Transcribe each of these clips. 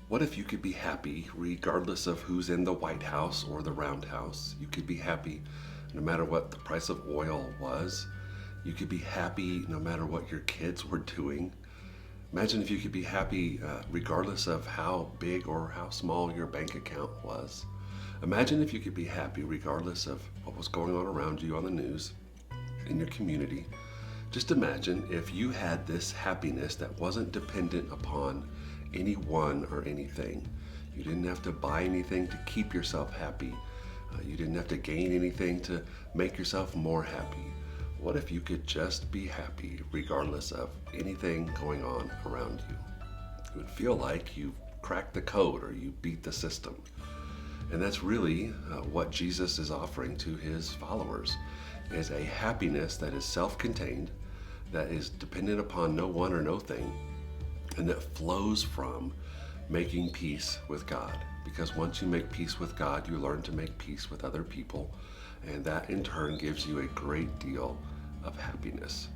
What if you could be happy regardless of who's in the White House or the Round House? You could be happy no matter what the price of oil was. You could be happy no matter what your kids were doing. Imagine if you could be happy regardless of how big or how small your bank account was. Imagine if you could be happy regardless of what was going on around you on the news, in your community. Just imagine if you had this happiness that wasn't dependent upon anyone or anything. You didn't have to buy anything to keep yourself happy. You didn't have to gain anything to make yourself more happy. What if you could just be happy regardless of anything going on around you? It would feel like you cracked the code or you beat the system. And that's really what Jesus is offering to his followers, is a happiness that is self-contained, that is dependent upon no one or no thing, and that flows from making peace with God. Because once you make peace with God, you learn to make peace with other people, and that in turn gives you a great deal of happiness.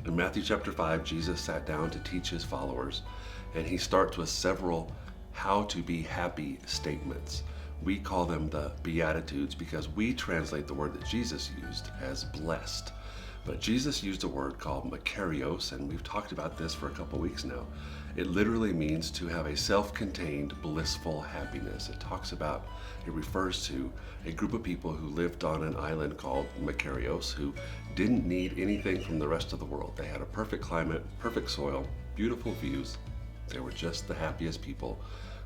In Matthew chapter 5, Jesus sat down to teach his followers, and he starts with several how to be happy statements. We call them the Beatitudes because we translate the word that Jesus used as blessed. But Jesus used a word called makarios, and we've talked about this for a couple weeks now. It literally means to have a self-contained, blissful happiness. It refers to a group of people who lived on an island called Makarios, who didn't need anything from the rest of the world. They had a perfect climate, perfect soil, beautiful views. They were just the happiest people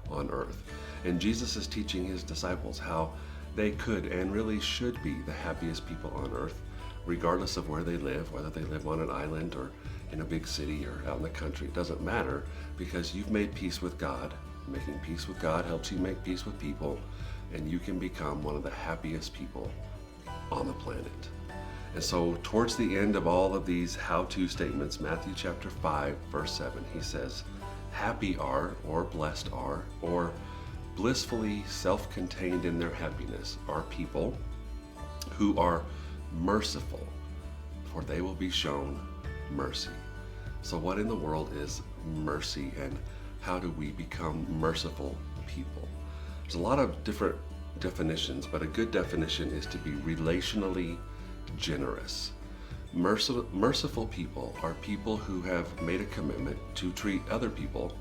on earth. And Jesus is teaching his disciples how they could and really should be the happiest people on earth, regardless of where they live, whether they live on an island or in a big city or out in the country. It doesn't matter, because you've made peace with God. Making peace with God helps you make peace with people, and you can become one of the happiest people on the planet. And so towards the end of all of these how-to statements, Matthew chapter 5, verse 7, he says, happy are, or blessed are, or blissfully self-contained in their happiness are people who are merciful, for they will be shown mercy. So what in the world is mercy, and how do we become merciful people? There's a lot of different definitions, but a good definition is to be relationally generous. Merciful people are people who have made a commitment to treat other people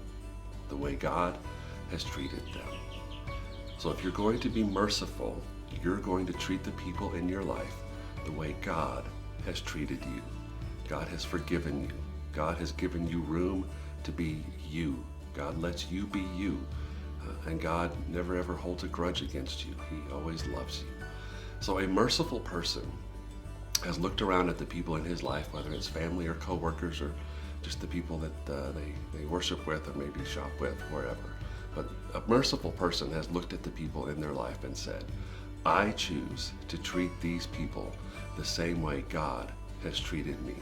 the way God has treated them. So if you're going to be merciful, you're going to treat the people in your life the way God has treated you. God has forgiven you. God has given you room to be you. God lets you be you. And God never ever holds a grudge against you. He always loves you. So a merciful person has looked around at the people in his life, whether it's family or coworkers or just the people that they worship with or maybe shop with, wherever. But a merciful person has looked at the people in their life and said, I choose to treat these people the same way God has treated me.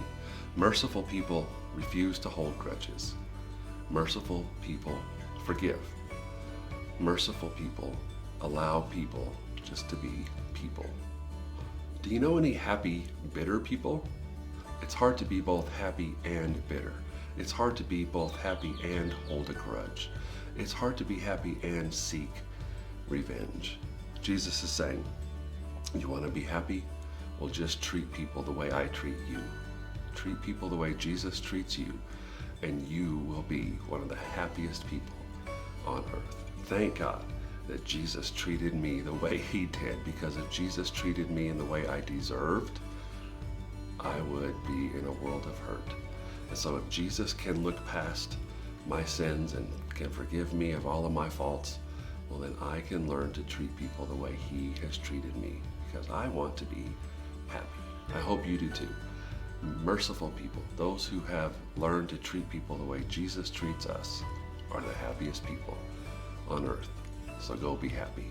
Merciful people refuse to hold grudges. Merciful people forgive. Merciful people allow people just to be people. Do you know any happy, bitter people? It's hard to be both happy and bitter. It's hard to be both happy and hold a grudge. It's hard to be happy and seek revenge. Jesus is saying, you want to be happy? Well, just treat people the way I treat you. Treat people the way Jesus treats you, and you will be one of the happiest people on earth. Thank God that Jesus treated me the way he did, because if Jesus treated me in the way I deserved, I would be in a world of hurt. And so if Jesus can look past my sins and can forgive me of all of my faults, well, then I can learn to treat people the way he has treated me, because I want to be happy. I hope you do too. Merciful people, those who have learned to treat people the way Jesus treats us, are the happiest people on earth. So go be happy.